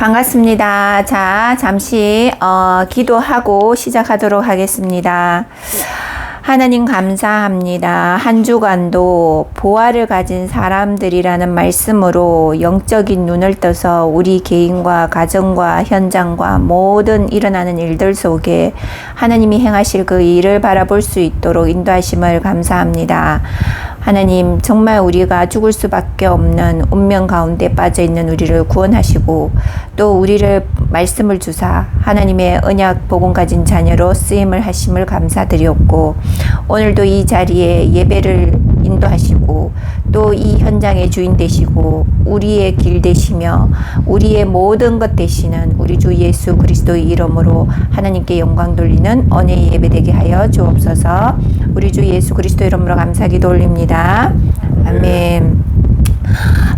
반갑습니다. 자, 잠시 기도하고 시작하도록 하겠습니다. 하나님 감사합니다. 한 주간도 보화를 가진 사람들이라는 말씀으로 영적인 눈을 떠서 우리 개인과 가정과 현장과 모든 일어나는 일들 속에 하나님이 행하실 그 일을 바라볼 수 있도록 인도하심을 감사합니다. 하나님, 정말 우리가 죽을 수밖에 없는 운명 가운데 빠져 있는 우리를 구원하시고 또 우리를 말씀을 주사 하나님의 언약 복음 가진 자녀로 쓰임을 하심을 감사드렸고, 오늘도 이 자리에 예배를 인도하시고 또 이 현장의 주인 되시고 우리의 길 되시며 우리의 모든 것 되시는 우리 주 예수 그리스도의 이름으로 하나님께 영광 돌리는 언혜의 예배 되게 하여 주옵소서. 우리 주 예수 그리스도 이름으로 감사기도 올립니다. 아멘.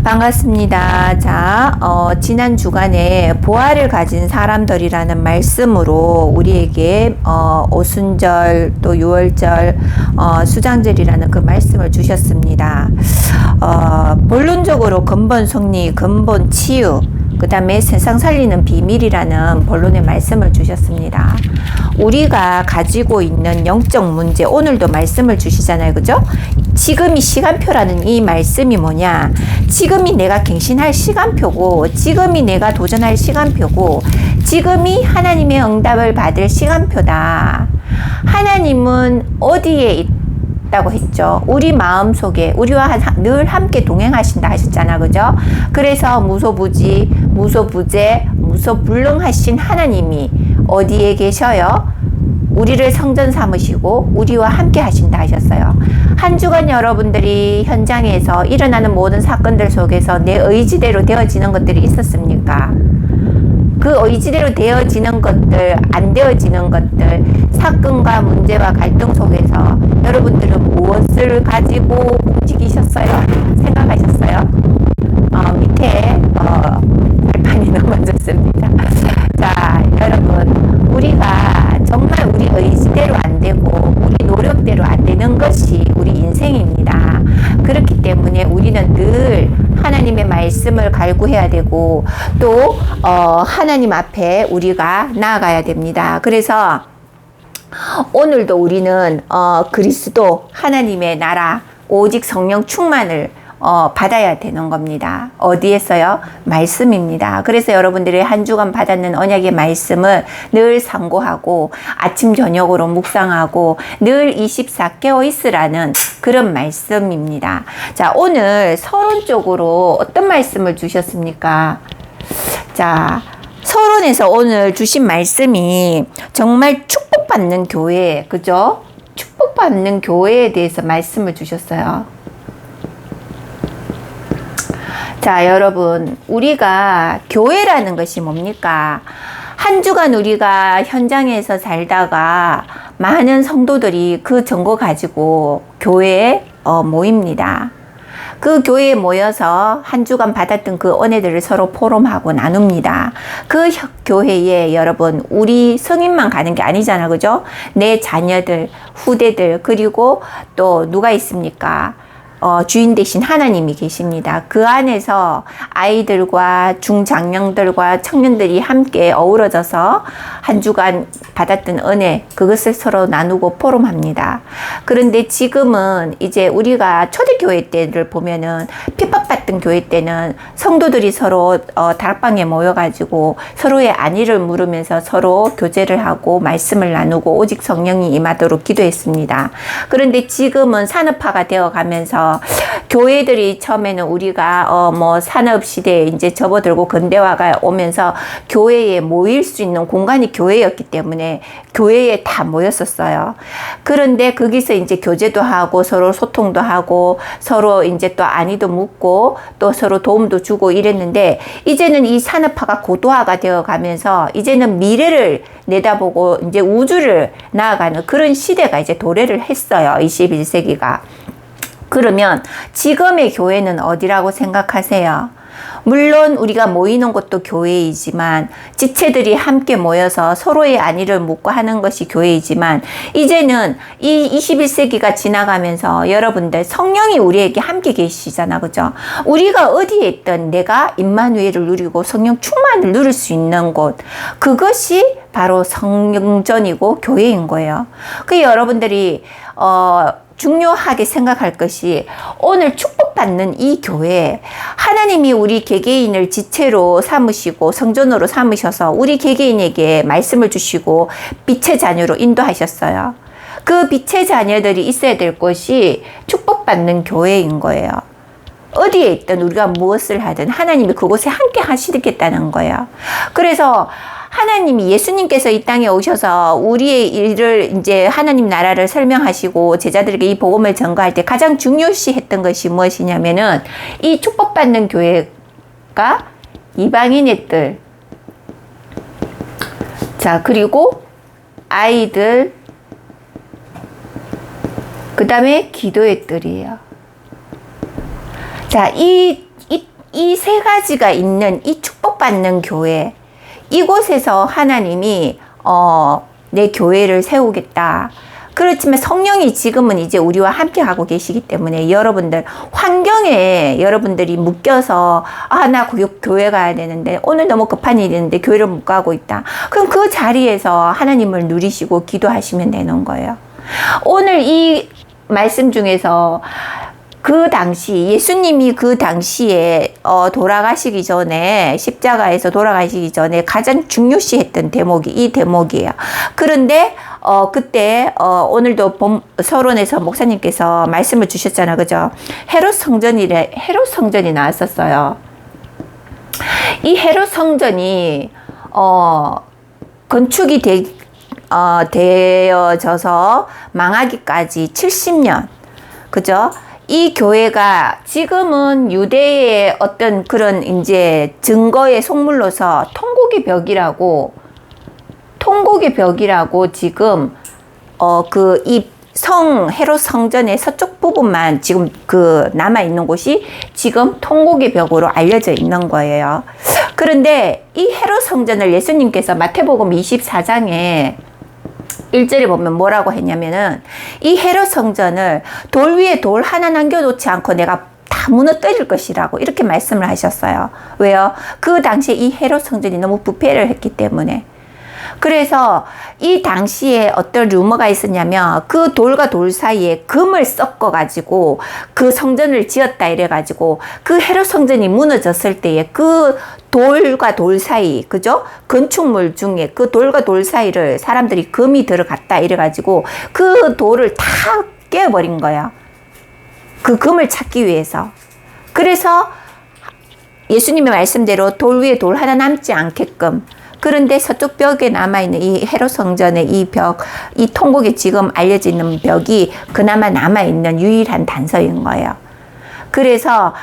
반갑습니다. 자, 지난 주간에 보화를 가진 사람들이라는 말씀으로 우리에게 오순절 또 유월절 수장절이라는 그 말씀을 주셨습니다. 본론적으로 근본 승리, 근본 치유, 그 다음에 세상 살리는 비밀이라는 본론의 말씀을 주셨습니다. 우리가 가지고 있는 영적 문제, 오늘도 말씀을 주시잖아요. 그죠? 지금이 시간표라는 이 말씀이 뭐냐? 지금이 내가 갱신할 시간표고, 지금이 내가 도전할 시간표고, 지금이 하나님의 응답을 받을 시간표다. 하나님은 어디에 있다고 했죠? 우리 마음속에 우리와 늘 함께 동행하신다 하셨잖아. 그죠? 그래서 무소부지, 무소부재, 무소불능하신 하나님이 어디에 계셔요? 우리를 성전 삼으시고 우리와 함께 하신다 하셨어요. 한 주간 여러분들이 현장에서 일어나는 모든 사건들 속에서 내 의지대로 되어지는 것들이 있었습니까? 그 의지대로 되어지는 것들, 안 되어지는 것들, 사건과 문제와 갈등 속에서 여러분들은 무엇을 가지고 움직이셨어요? 생각하셨어요? 밑에 발판이 넘어졌습니다. 자, 여러분, 우리가 정말 우리 의지대로 안 되고 우리 노력대로 안 되는 것이 우리 인생입니다. 그렇기 때문에 우리는 늘 하나님의 말씀을 갈구해야 되고 또 하나님 앞에 우리가 나아가야 됩니다. 그래서 오늘도 우리는 그리스도 하나님의 나라 오직 성령 충만을 받아야 되는 겁니다. 어디에서요? 말씀입니다. 그래서 여러분들이 한 주간 받았는 언약의 말씀을 늘 상고하고 아침 저녁으로 묵상하고 늘 24 깨어 있으라는 그런 말씀입니다. 자, 오늘 서론적으로 어떤 말씀을 주셨습니까? 자, 서론에서 오늘 주신 말씀이 정말 축복받는 교회, 그죠? 축복받는 교회에 대해서 말씀을 주셨어요. 자, 여러분, 우리가 교회라는 것이 뭡니까? 한 주간 우리가 현장에서 살다가 많은 성도들이 그 정보 가지고 교회에 모입니다. 그 교회에 모여서 한 주간 받았던 그 은혜들을 서로 포럼하고 나눕니다. 그 교회에 여러분, 우리 성인만 가는 게 아니잖아. 그죠? 내 자녀들, 후대들, 그리고 또 누가 있습니까? 주인 되신 하나님이 계십니다. 그 안에서 아이들과 중장년들과 청년들이 함께 어우러져서 한 주간 받았던 은혜, 그것을 서로 나누고 포럼합니다. 그런데 지금은 이제 우리가 초대교회 때를 보면은 핍박받던 교회 때는 성도들이 서로 다락방에 모여가지고 서로의 안위를 물으면서 서로 교제를 하고 말씀을 나누고 오직 성령이 임하도록 기도했습니다. 그런데 지금은 산업화가 되어가면서 교회들이 처음에는 우리가 산업시대에 이제 접어들고 근대화가 오면서 교회에 모일 수 있는 공간이 교회였기 때문에 교회에 다 모였었어요. 그런데 거기서 이제 교제도 하고 서로 소통도 하고 서로 이제 또 안위도 묻고 또 서로 도움도 주고 이랬는데, 이제는 이 산업화가 고도화가 되어 가면서 이제는 미래를 내다보고 이제 우주를 나아가는 그런 시대가 이제 도래를 했어요. 21세기가. 그러면 지금의 교회는 어디라고 생각하세요? 물론 우리가 모이는 곳도 교회이지만 지체들이 함께 모여서 서로의 안위를 묻고 하는 것이 교회이지만 이제는 이 21세기가 지나가면서 여러분들 성령이 우리에게 함께 계시잖아. 그죠? 우리가 어디에 있든 내가 임마누엘을 누리고 성령 충만을 누릴 수 있는 곳, 그것이 바로 성전이고 교회인 거예요. 그 여러분들이 중요하게 생각할 것이 오늘 축복받는 이 교회, 하나님이 우리 개개인을 지체로 삼으시고 성전으로 삼으셔서 우리 개개인에게 말씀을 주시고 빛의 자녀로 인도하셨어요. 그 빛의 자녀들이 있어야 될 곳이 축복받는 교회인 거예요. 어디에 있든 우리가 무엇을 하든 하나님이 그곳에 함께 하시겠다는 거예요. 그래서 하나님이 예수님께서 이 땅에 오셔서 우리의 일을 이제 하나님 나라를 설명하시고 제자들에게 이 복음을 전가할 때 가장 중요시 했던 것이 무엇이냐면은 이 축복받는 교회가 이방인의 뜰, 자, 그리고 아이들, 그 다음에 기도의 뜰이에요. 자, 이 세 가지가 있는 이 축복받는 교회, 이곳에서 하나님이 내 교회를 세우겠다. 그렇지만 성령이 지금은 이제 우리와 함께 하고 계시기 때문에 여러분들 환경에 여러분들이 묶여서 나 교회 가야 되는데 오늘 너무 급한 일이 있는데 교회를 못 가고 있다. 그럼 그 자리에서 하나님을 누리시고 기도하시면 되는 거예요. 오늘 이 말씀 중에서 그 당시 예수님이 그 당시에 돌아가시기 전에 십자가에서 돌아가시기 전에 가장 중요시했던 대목이 이 대목이에요. 그런데 그때 오늘도 서론에서 목사님께서 말씀을 주셨잖아요. 그죠? 헤롯 성전이 나왔었어요. 이 헤롯 성전이 건축이 되어져서 망하기까지 70년. 그죠? 이 교회가 지금은 유대의 어떤 그런 이제 증거의 속물로서 통곡의 벽이라고 지금 이 헤롯 성전의 서쪽 부분만 지금 남아 있는 곳이 지금 통곡의 벽으로 알려져 있는 거예요. 그런데 이 헤롯 성전을 예수님께서 마태복음 24장에 1절에 보면 뭐라고 했냐면은 이 헤롯 성전을 돌 위에 돌 하나 남겨놓지 않고 내가 다 무너뜨릴 것이라고 이렇게 말씀을 하셨어요. 왜요? 그 당시에 이 헤롯 성전이 너무 부패를 했기 때문에. 그래서 이 당시에 어떤 루머가 있었냐면 그 돌과 돌 사이에 금을 섞어가지고 그 성전을 지었다 이래가지고 그 헤롯 성전이 무너졌을 때에 그 돌과 돌 사이, 그죠? 건축물 중에 그 돌과 돌 사이를 사람들이 금이 들어갔다 이래가지고 그 돌을 다 깨버린 거예요. 그 금을 찾기 위해서. 그래서 예수님의 말씀대로 돌 위에 돌 하나 남지 않게끔. 그런데 서쪽 벽에 남아있는 이 헤롯 성전의 이 벽, 이 통곡에 지금 알려져 있는 벽이 그나마 남아있는 유일한 단서인 거예요. 그래서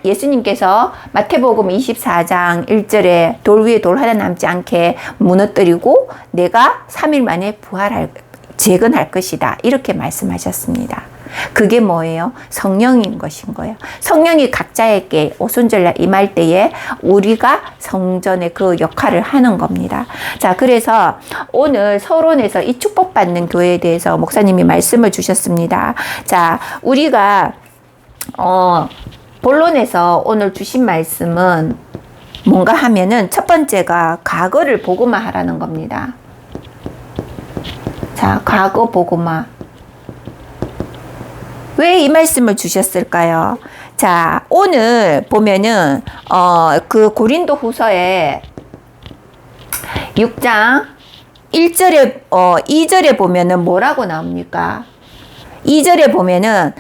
예수님께서 마태복음 24장 1절에 돌 위에 돌 하나 남지 않게 무너뜨리고 내가 3일 만에 재건할 것이다. 이렇게 말씀하셨습니다. 그게 뭐예요? 성령인 것인 거예요. 성령이 각자에게 오순절날 임할 때에 우리가 성전의 그 역할을 하는 겁니다. 자, 그래서 오늘 서론에서 이 축복받는 교회에 대해서 목사님이 말씀을 주셨습니다. 자, 우리가 본론에서 오늘 주신 말씀은 뭔가 하면은 첫 번째가 과거를 복음화하라는 겁니다. 자, 과거 복음화. 왜 이 말씀을 주셨을까요? 자, 오늘 보면은 그 고린도 후서에 6장 1절에 2절에 보면은 뭐라고 나옵니까? 2절에 보면은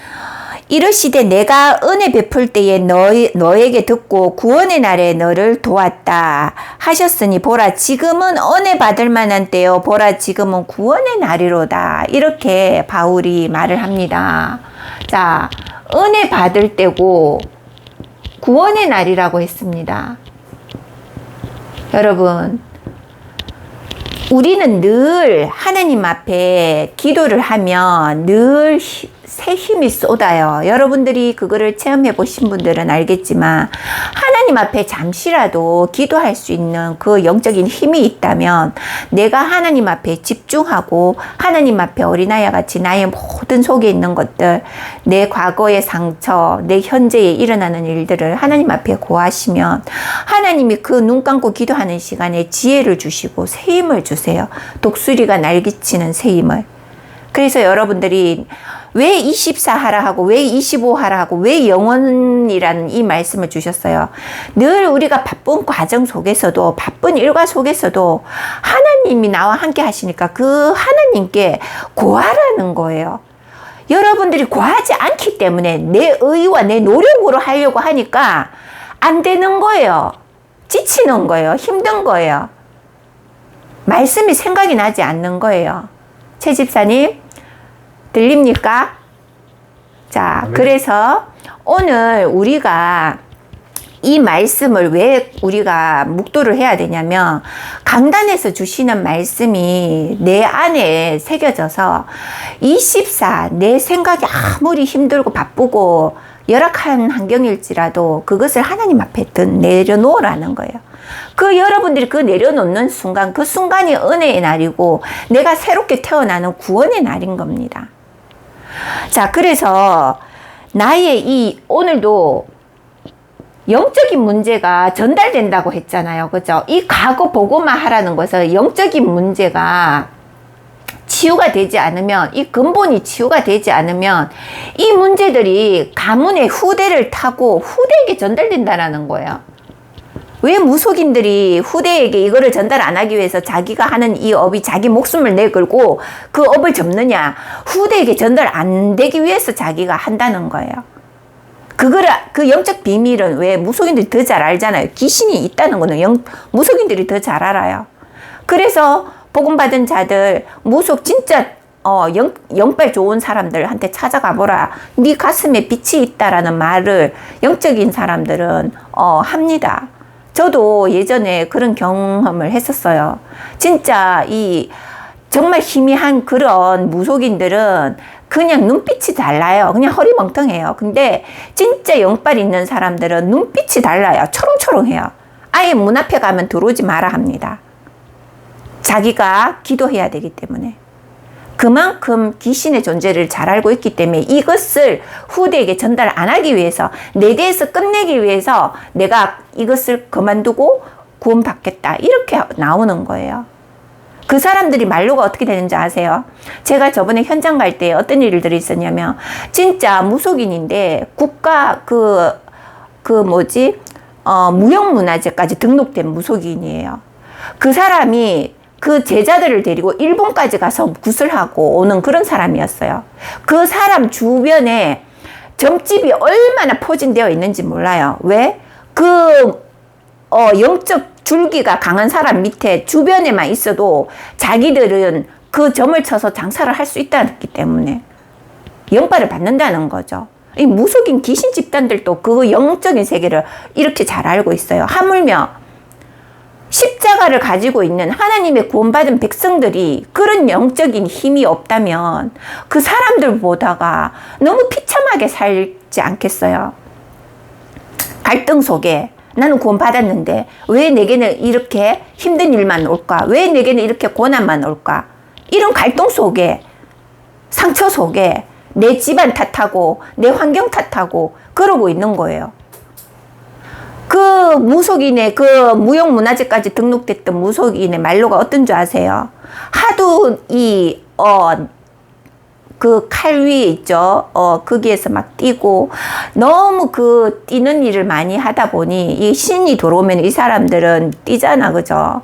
이르시되 내가 은혜 베풀 때에 너에게 듣고 구원의 날에 너를 도왔다 하셨으니 보라 지금은 은혜 받을 만한 때요 보라 지금은 구원의 날이로다. 이렇게 바울이 말을 합니다. 자, 은혜 받을 때고 구원의 날이라고 했습니다. 여러분, 우리는 늘 하나님 앞에 기도를 하면 늘 새 힘이 쏟아요. 여러분들이 그거를 체험해 보신 분들은 알겠지만 하나님 하나님 앞에 잠시라도 기도할 수 있는 그 영적인 힘이 있다면 내가 하나님 앞에 집중하고 하나님 앞에 어린아이와 같이 나의 모든 속에 있는 것들, 내 과거의 상처, 내 현재에 일어나는 일들을 하나님 앞에 고하시면 하나님이 그 눈 감고 기도하는 시간에 지혜를 주시고 새 힘을 주세요. 독수리가 날개치는 새 힘을. 그래서 여러분들이 왜 24 하라 하고 왜 25 하라 하고 왜 영원이라는 이 말씀을 주셨어요. 늘 우리가 바쁜 과정 속에서도 바쁜 일과 속에서도 하나님이 나와 함께 하시니까 그 하나님께 고하라는 거예요. 여러분들이 고하지 않기 때문에 내 의와 내 노력으로 하려고 하니까 안 되는 거예요. 지치는 거예요. 힘든 거예요. 말씀이 생각이 나지 않는 거예요. 최 집사님 들립니까? 자, 그래서 오늘 우리가 이 말씀을 왜 우리가 묵도를 해야 되냐면 강단에서 주시는 말씀이 내 안에 새겨져서 24 내 생각이 아무리 힘들고 바쁘고 열악한 환경일지라도 그것을 하나님 앞에 내려놓으라는 거예요. 그 여러분들이 그 내려놓는 순간, 그 순간이 은혜의 날이고 내가 새롭게 태어나는 구원의 날인 겁니다. 자, 그래서 나의 이 오늘도 영적인 문제가 전달된다고 했잖아요. 그죠? 이 과거 보고만 하라는 것은 영적인 문제가 치유가 되지 않으면, 이 근본이 치유가 되지 않으면 이 문제들이 가문의 후대를 타고 후대에게 전달된다는 거예요. 왜 무속인들이 후대에게 이거를 전달 안 하기 위해서 자기가 하는 이 업이 자기 목숨을 내걸고 그 업을 접느냐? 후대에게 전달 안 되기 위해서 자기가 한다는 거예요. 그 영적 비밀은 왜 무속인들이 더 잘 알잖아요. 귀신이 있다는 거는 무속인들이 더 잘 알아요. 그래서 복음 받은 자들, 무속 진짜 영빨 좋은 사람들한테 찾아가 보라. 네 가슴에 빛이 있다라는 말을 영적인 사람들은 합니다. 저도 예전에 그런 경험을 했었어요. 진짜 정말 희미한 그런 무속인들은 그냥 눈빛이 달라요. 그냥 허리멍텅해요. 근데 진짜 영빨 있는 사람들은 눈빛이 달라요. 초롱초롱해요. 아예 문 앞에 가면 들어오지 마라 합니다. 자기가 기도해야 되기 때문에. 그만큼 귀신의 존재를 잘 알고 있기 때문에 이것을 후대에게 전달 안 하기 위해서, 내 대해서 끝내기 위해서 내가 이것을 그만두고 구원받겠다, 이렇게 나오는 거예요. 그 사람들이 말로가 어떻게 되는지 아세요? 제가 저번에 현장 갈 때 어떤 일들이 있었냐면, 진짜 무속인인데 국가 무형문화재까지 등록된 무속인이에요. 그 사람이 그 제자들을 데리고 일본까지 가서 구슬하고 오는 그런 사람이었어요. 그 사람 주변에 점집이 얼마나 포진되어 있는지 몰라요. 왜? 영적 줄기가 강한 사람 밑에 주변에만 있어도 자기들은 그 점을 쳐서 장사를 할 수 있다기 때문에 영빨을 받는다는 거죠. 이 무속인 귀신 집단들도 그 영적인 세계를 이렇게 잘 알고 있어요. 하물며 십자가를 가지고 있는 하나님의 구원받은 백성들이 그런 영적인 힘이 없다면 그 사람들 보다가 너무 비참하게 살지 않겠어요? 갈등 속에 나는 구원받았는데 왜 내게는 이렇게 힘든 일만 올까? 왜 내게는 이렇게 고난만 올까? 이런 갈등 속에, 상처 속에 내 집안 탓하고 내 환경 탓하고 그러고 있는 거예요. 그 무속인의 그 무형문화재까지 등록됐던 무속인의 말로가 어떤 줄 아세요? 하도 그 칼 위에 있죠. 거기에서 막 뛰고 너무 그 뛰는 일을 많이 하다 보니 이 신이 들어오면 이 사람들은 뛰잖아, 그죠?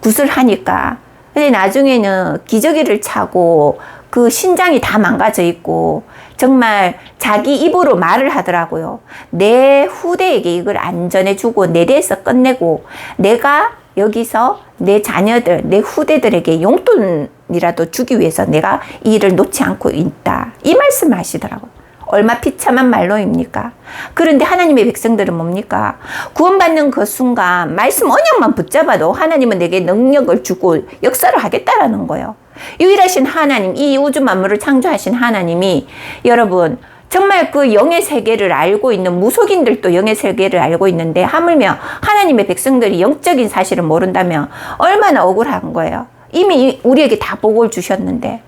구슬하니까. 근데 나중에는 기저귀를 차고 그 신장이 다 망가져 있고 정말 자기 입으로 말을 하더라고요. 내 후대에게 이걸 안 전해주고 내 대해서 끝내고 내가 여기서 내 자녀들, 내 후대들에게 용돈이라도 주기 위해서 내가 이 일을 놓지 않고 있다. 이 말씀을 하시더라고요. 얼마 비참한 말로입니까? 그런데 하나님의 백성들은 뭡니까? 구원받는 그 순간 말씀 언약만 붙잡아도 하나님은 내게 능력을 주고 역사를 하겠다라는 거예요. 유일하신 하나님, 이 우주 만물을 창조하신 하나님이 여러분 정말 그 영의 세계를 알고 있는 무속인들도 영의 세계를 알고 있는데 하물며 하나님의 백성들이 영적인 사실을 모른다면 얼마나 억울한 거예요. 이미 우리에게 다 복을 주셨는데.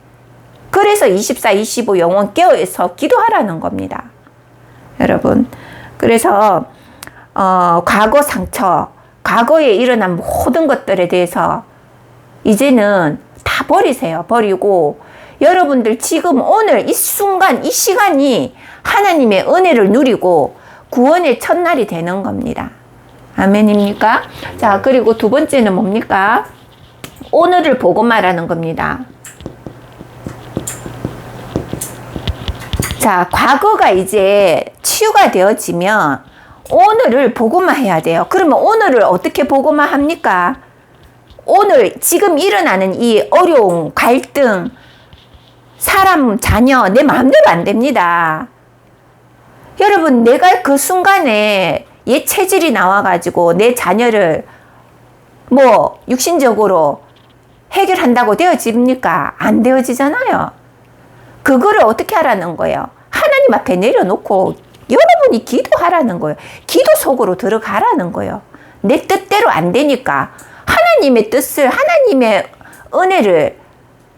그래서 24, 25 영혼 깨어서 기도하라는 겁니다. 여러분. 그래서 과거 상처, 과거에 일어난 모든 것들에 대해서 이제는 다 버리세요. 버리고 여러분들 지금 오늘 이 순간 이 시간이 하나님의 은혜를 누리고 구원의 첫날이 되는 겁니다. 아멘입니까? 자, 그리고 두 번째는 뭡니까? 오늘을 보고 말하는 겁니다. 자, 과거가 이제 치유가 되어지면 오늘을 보고만 해야 돼요. 그러면 오늘을 어떻게 보고만 합니까? 오늘 지금 일어나는 이 어려움, 갈등, 사람, 자녀, 내 마음대로 안 됩니다. 여러분, 내가 그 순간에 옛 체질이 나와가지고 내 자녀를 육신적으로 해결한다고 되어집니까? 안 되어지잖아요. 그거를 어떻게 하라는 거예요? 하나님 앞에 내려놓고 여러분이 기도하라는 거예요. 기도 속으로 들어가라는 거예요. 내 뜻대로 안 되니까 하나님의 뜻을, 하나님의 은혜를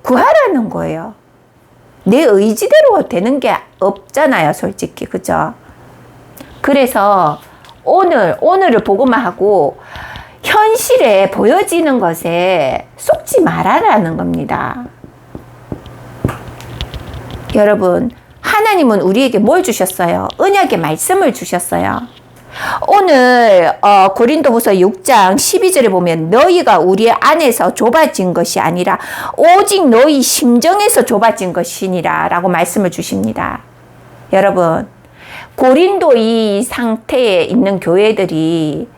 구하라는 거예요. 내 의지대로 되는 게 없잖아요, 솔직히. 그죠? 그래서 오늘을 보고만 하고 현실에 보여지는 것에 쏙지 말아라는 겁니다. 여러분, 하나님은 우리에게 뭘 주셨어요? 언약의 말씀을 주셨어요. 오늘 고린도후서 6장 12절에 보면 너희가 우리 안에서 좁아진 것이 아니라 오직 너희 심정에서 좁아진 것이니라 라고 말씀을 주십니다. 여러분, 고린도 이 상태에 있는 교회들이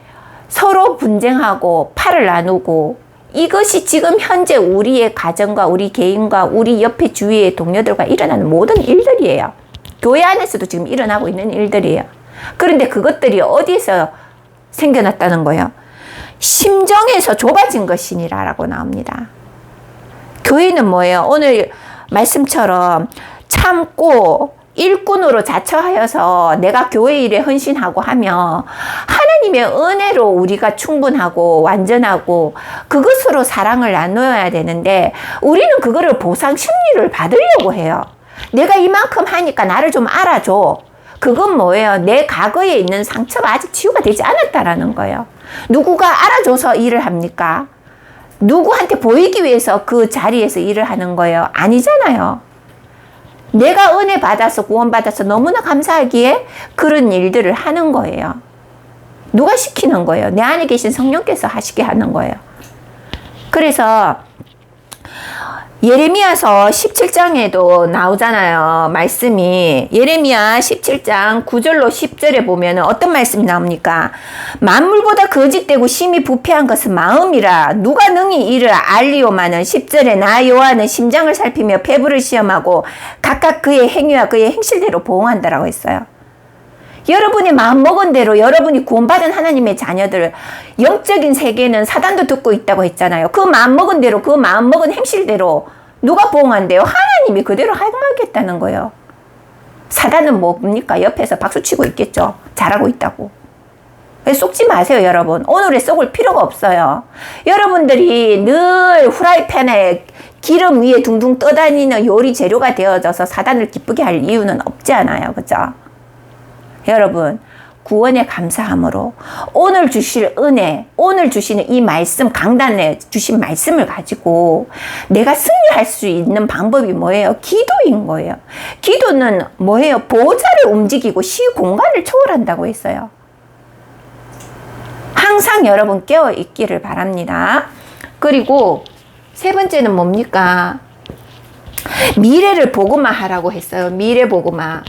서로 분쟁하고 팔을 나누고 이것이 지금 현재 우리의 가정과 우리 개인과 우리 옆에 주위의 동료들과 일어나는 모든 일들이에요. 교회 안에서도 지금 일어나고 있는 일들이에요. 그런데 그것들이 어디서 생겨났다는 거예요? 심정에서 좁아진 것이니라 라고 나옵니다. 교회는 뭐예요? 오늘 말씀처럼 참고 일꾼으로 자처하여서 내가 교회 일에 헌신하고 하며 하나님의 은혜로 우리가 충분하고 완전하고 그것으로 사랑을 나눠야 되는데 우리는 그거를 보상 심리를 받으려고 해요. 내가 이만큼 하니까 나를 좀 알아줘. 그건 뭐예요? 내 과거에 있는 상처가 아직 치유가 되지 않았다라는 거예요. 누구가 알아줘서 일을 합니까? 누구한테 보이기 위해서 그 자리에서 일을 하는 거예요? 아니잖아요. 내가 은혜 받아서 구원받아서 너무나 감사하기에 그런 일들을 하는 거예요. 누가 시키는 거예요? 내 안에 계신 성령께서 하시게 하는 거예요. 그래서 예레미야서 17장에도 나오잖아요. 말씀이. 예레미야 17장 9절로 10절에 보면 어떤 말씀이 나옵니까? 만물보다 거짓되고 심히 부패한 것은 마음이라 누가 능히 이를 알리오마는 10절에 나 여호와는 심장을 살피며 폐부를 시험하고 각각 그의 행위와 그의 행실대로 보응한다라고 했어요. 여러분이 마음먹은 대로 여러분이 구원받은 하나님의 자녀들 영적인 세계는 사단도 듣고 있다고 했잖아요. 그 마음먹은 대로 그 마음먹은 행실대로 누가 보응한대요? 하나님이 그대로 행하겠다는 거예요. 사단은 뭡니까? 옆에서 박수치고 있겠죠. 잘하고 있다고. 속지 마세요, 여러분. 오늘에 속을 필요가 없어요. 여러분들이 늘 후라이팬에 기름 위에 둥둥 떠다니는 요리 재료가 되어져서 사단을 기쁘게 할 이유는 없지 않아요. 그죠? 여러분, 구원에 감사함으로 오늘 주실 은혜, 오늘 주시는 이 말씀, 강단에 주신 말씀을 가지고 내가 승리할 수 있는 방법이 뭐예요? 기도인 거예요. 기도는 뭐예요? 보호자를 움직이고 시 공간을 초월한다고 했어요. 항상 여러분 깨어 있기를 바랍니다. 그리고 세 번째는 뭡니까? 미래를 보고만 하라고 했어요. 미래 보고만.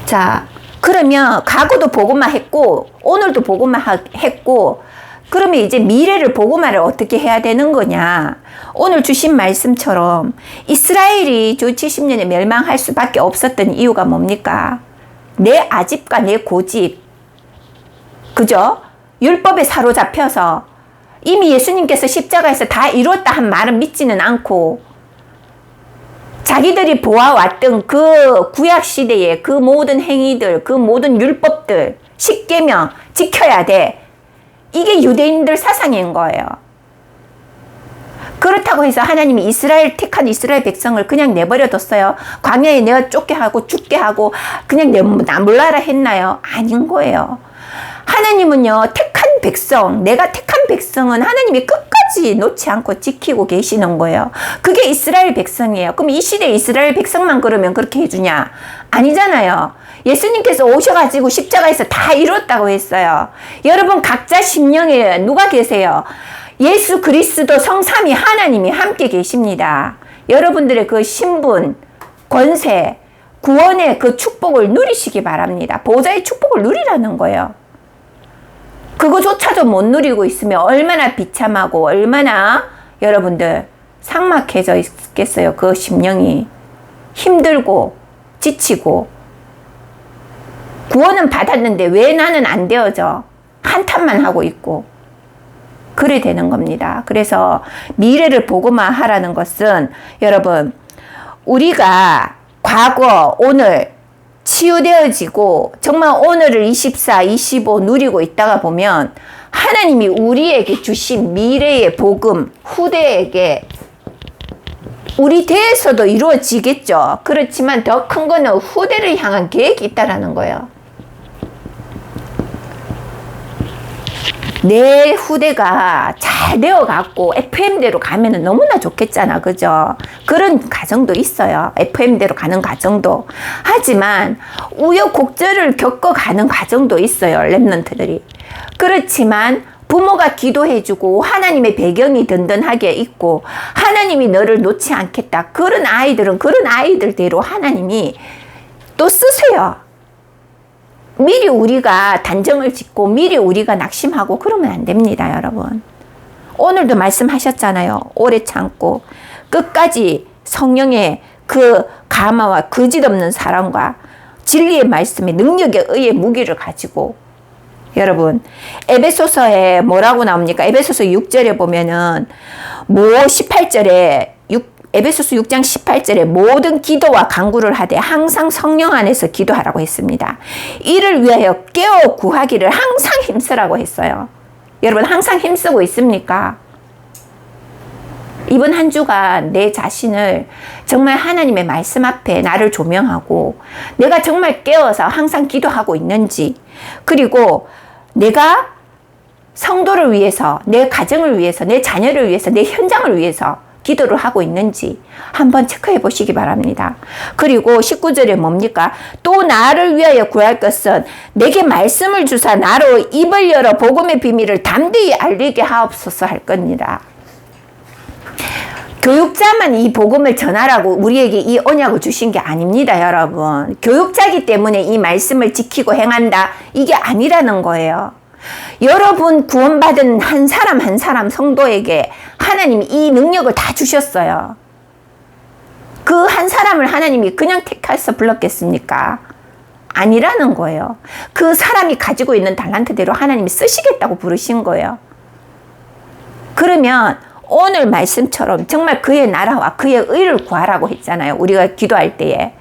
자, 그러면 과거도 보고만 했고 오늘도 보고만 했고 그러면 이제 미래를 보고만을 어떻게 해야 되는 거냐? 오늘 주신 말씀처럼 이스라엘이 주 70년에 멸망할 수밖에 없었던 이유가 뭡니까? 내 아집과 내 고집, 그죠? 율법에 사로잡혀서 이미 예수님께서 십자가에서 다 이루었다 한 말은 믿지는 않고 자기들이 보아왔던 그 구약 시대의 그 모든 행위들, 그 모든 율법들, 십계명 지켜야 돼. 이게 유대인들 사상인 거예요. 그렇다고 해서 하나님이 택한 이스라엘 백성을 그냥 내버려뒀어요. 광야에 내어 쫓게 하고 죽게 하고 그냥 몰라라 했나요? 아닌 거예요. 하나님은요, 내가 택한 백성은 하나님이 끝까지 놓지 않고 지키고 계시는 거예요. 그게 이스라엘 백성이에요. 그럼 이 시대 이스라엘 백성만 그러면 그렇게 해주냐? 아니잖아요. 예수님께서 오셔가지고 십자가에서 다 이뤘다고 했어요. 여러분 각자 심령에 누가 계세요? 예수 그리스도 성삼위 하나님이 함께 계십니다. 여러분들의 그 신분, 권세, 구원의 그 축복을 누리시기 바랍니다. 보좌의 축복을 누리라는 거예요. 그거조차도 못 누리고 있으면 얼마나 비참하고 얼마나 여러분들 삭막해져 있겠어요. 그 심령이 힘들고 지치고 구원은 받았는데 왜 나는 안 되어져? 한탄만 하고 있고 그래 되는 겁니다. 그래서 미래를 보고만 하라는 것은 여러분 우리가 과거, 오늘 치유되어지고 정말 오늘을 24, 25 누리고 있다가 보면 하나님이 우리에게 주신 미래의 복음, 후대에게 우리 대에서도 이루어지겠죠. 그렇지만 더 큰 거는 후대를 향한 계획이 있다라는 거예요. 내 후대가 잘 되어갖고 FM대로 가면은 너무나 좋겠잖아. 그죠? 그런 가정도 있어요. FM대로 가는 가정도. 하지만 우여곡절을 겪어가는 가정도 있어요. 랩런트들이. 그렇지만 부모가 기도해주고 하나님의 배경이 든든하게 있고 하나님이 너를 놓지 않겠다. 그런 아이들은 그런 아이들대로 하나님이 또 쓰세요. 미리 우리가 단정을 짓고 미리 우리가 낙심하고 그러면 안 됩니다, 여러분. 오늘도 말씀하셨잖아요. 오래 참고 끝까지 성령의 그 감화와 거짓없는 사랑과 진리의 말씀의 능력의 의의 무기를 가지고 여러분 에베소서에 뭐라고 나옵니까? 에베소서 6절에 보면은 18절에 에베소서 6장 18절에 모든 기도와 간구를 하되 항상 성령 안에서 기도하라고 했습니다. 이를 위하여 깨어 구하기를 항상 힘쓰라고 했어요. 여러분 항상 힘쓰고 있습니까? 이번 한 주간 내 자신을 정말 하나님의 말씀 앞에 나를 조명하고 내가 정말 깨어서 항상 기도하고 있는지, 그리고 내가 성도를 위해서, 내 가정을 위해서, 내 자녀를 위해서, 내 현장을 위해서 기도를 하고 있는지 한번 체크해 보시기 바랍니다. 그리고 19절에 뭡니까? 또 나를 위하여 구할 것은 내게 말씀을 주사 나로 입을 열어 복음의 비밀을 담대히 알리게 하옵소서 할 겁니다. 교육자만 이 복음을 전하라고 우리에게 이 언약을 주신 게 아닙니다, 여러분. 교육자이기 때문에 이 말씀을 지키고 행한다, 이게 아니라는 거예요. 여러분 구원받은 한 사람 한 사람 성도에게 하나님이 이 능력을 다 주셨어요. 그 한 사람을 하나님이 그냥 택해서 불렀겠습니까? 아니라는 거예요. 그 사람이 가지고 있는 달란트대로 하나님이 쓰시겠다고 부르신 거예요. 그러면 오늘 말씀처럼 정말 그의 나라와 그의 의를 구하라고 했잖아요. 우리가 기도할 때에.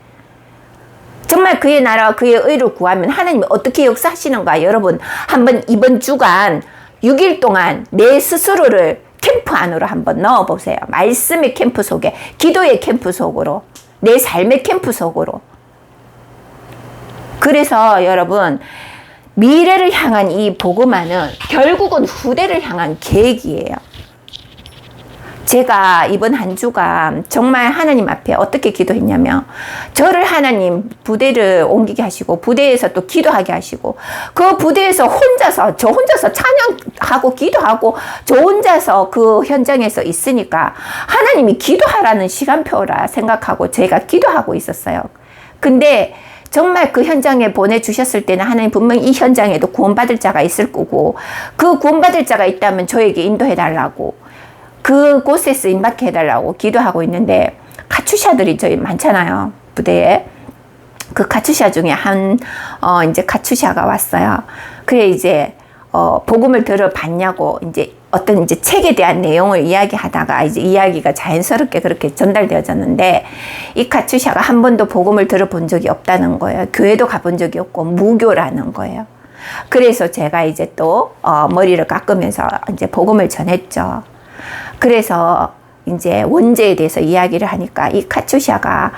정말 그의 나라와 그의 의를 구하면 하나님이 어떻게 역사하시는가? 여러분 한번 이번 주간 6일 동안 내 스스로를 캠프 안으로 한번 넣어보세요. 말씀의 캠프 속에, 기도의 캠프 속으로, 내 삶의 캠프 속으로. 그래서 여러분 미래를 향한 이 복음화는 결국은 후대를 향한 계획이에요. 제가 이번 한 주간 정말 하나님 앞에 어떻게 기도했냐면, 저를 하나님 부대를 옮기게 하시고 부대에서 또 기도하게 하시고, 그 부대에서 저 혼자서 찬양하고 기도하고 저 혼자서 그 현장에서 있으니까 하나님이 기도하라는 시간표라 생각하고 제가 기도하고 있었어요. 근데 정말 그 현장에 보내주셨을 때는 하나님 분명히 이 현장에도 구원받을 자가 있을 거고, 그 구원받을 자가 있다면 저에게 인도해달라고, 그곳에서 임박해 해달라고 기도하고 있는데, 카투샤들이 저희 많잖아요, 부대에. 그 카투샤 중에 이제 카투샤가 왔어요. 그래 이제 복음을 들어봤냐고 이제 어떤 이제 책에 대한 내용을 이야기하다가 이제 이야기가 자연스럽게 그렇게 전달되어졌는데, 이 카츄샤가 한 번도 복음을 들어본 적이 없다는 거예요. 교회도 가본 적이 없고 무교라는 거예요. 그래서 제가 이제 또 머리를 깎으면서 이제 복음을 전했죠. 그래서 이제 원죄에 대해서 이야기를 하니까 이 카츄샤가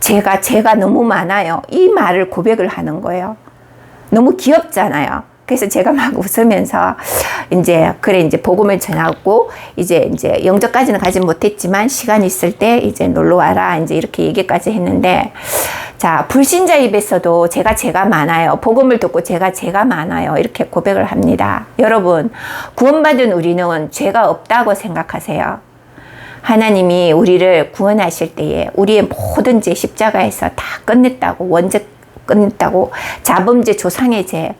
제가 너무 많아요. 이 말을 고백을 하는 거예요. 너무 귀엽잖아요. 그래서 제가 막 웃으면서 이제 복음을 전하고 이제 영접까지는 가지 못했지만 시간 있을 때 이제 놀러 와라 이제 이렇게 얘기까지 했는데, 자, 불신자 입에서도 제가 많아요. 복음을 듣고 제가 많아요. 이렇게 고백을 합니다. 여러분, 구원받은 우리는 죄가 없다고 생각하세요. 하나님이 우리를 구원하실 때에 우리의 모든 죄 십자가에서 다 끝냈다고, 원죄 끝냈다고, 자범죄, 조상의 죄,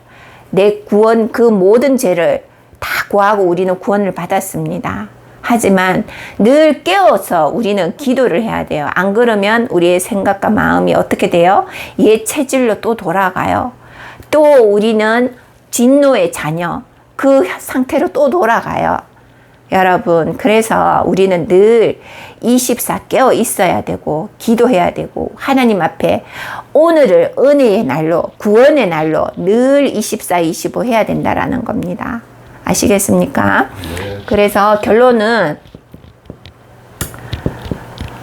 내 구원, 그 모든 죄를 다 구하고 우리는 구원을 받았습니다. 하지만 늘 깨어서 우리는 기도를 해야 돼요. 안 그러면 우리의 생각과 마음이 어떻게 돼요? 옛 체질로 또 돌아가요. 또 우리는 진노의 자녀, 그 상태로 또 돌아가요. 여러분, 그래서 우리는 늘 24 깨어 있어야 되고 기도해야 되고 하나님 앞에 오늘을 은혜의 날로, 구원의 날로 늘 24, 25 해야 된다라는 겁니다. 아시겠습니까? 그래서 결론은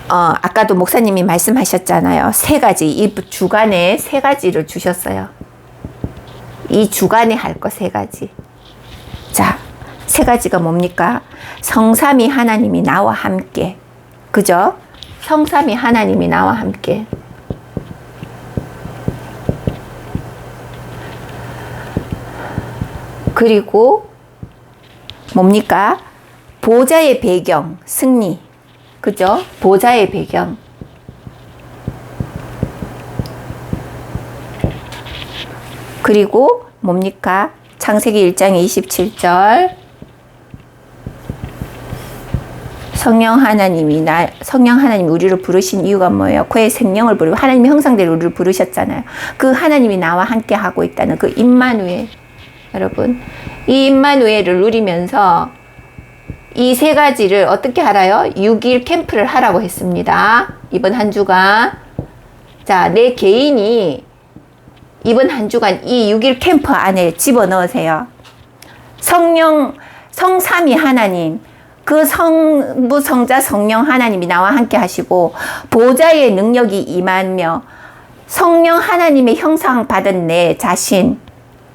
아까도 목사님이 말씀하셨잖아요. 3가지, 이 주간에 3가지를 주셨어요. 이 주간에 할 거 3가지. 자, 3가지가 뭡니까? 성삼위 하나님이 나와 함께. 그죠? 성삼위 하나님이 나와 함께. 그리고 뭡니까? 보좌의 배경, 승리. 그죠? 보좌의 배경. 그리고 뭡니까? 창세기 1장 27절. 성령 하나님이 우리를 부르신 이유가 뭐예요? 그의 생명을 부르고 하나님의 형상대로 우리를 부르셨잖아요. 그 하나님이 나와 함께 하고 있다는 그 임마누엘. 여러분, 이 임마누엘을 누리면서 이 3가지를 어떻게 알아요? 6일 캠프를 하라고 했습니다. 이번 한 주간. 자, 내 개인이 이번 한 주간 이 6일 캠프 안에 집어넣으세요. 성삼위 하나님, 그 성부, 성자, 성령 하나님이 나와 함께 하시고 보좌의 능력이 임하며 성령 하나님의 형상 받은 내 자신,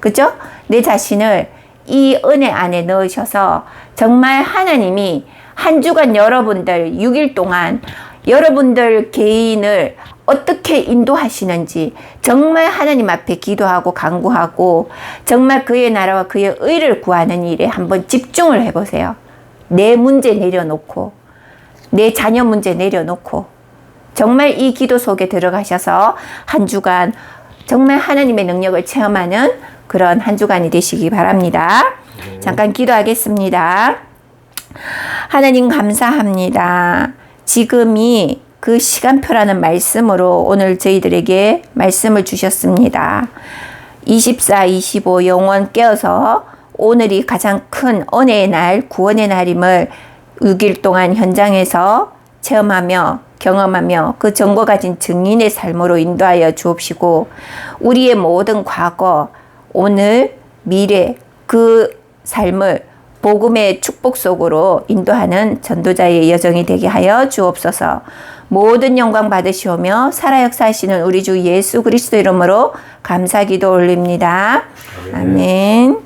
그죠? 내 자신을 이 은혜 안에 넣으셔서 정말 하나님이 한 주간 여러분들 6일 동안 여러분들 개인을 어떻게 인도하시는지 정말 하나님 앞에 기도하고 간구하고 정말 그의 나라와 그의 의를 구하는 일에 한번 집중을 해보세요. 내 문제 내려놓고 내 자녀 문제 내려놓고 정말 이 기도 속에 들어가셔서 한 주간 정말 하나님의 능력을 체험하는 그런 한 주간이 되시기 바랍니다. 잠깐 기도하겠습니다. 하나님 감사합니다. 지금이 그 시간표라는 말씀으로 오늘 저희들에게 말씀을 주셨습니다. 24, 25 영원 깨어서 오늘이 가장 큰 은혜의 날, 구원의 날임을 6일 동안 현장에서 체험하며 경험하며 그 전과 가진 증인의 삶으로 인도하여 주옵시고 우리의 모든 과거, 오늘, 미래 그 삶을 복음의 축복 속으로 인도하는 전도자의 여정이 되게 하여 주옵소서. 모든 영광 받으시오며 살아 역사하시는 우리 주 예수 그리스도 이름으로 감사기도 올립니다. 아멘.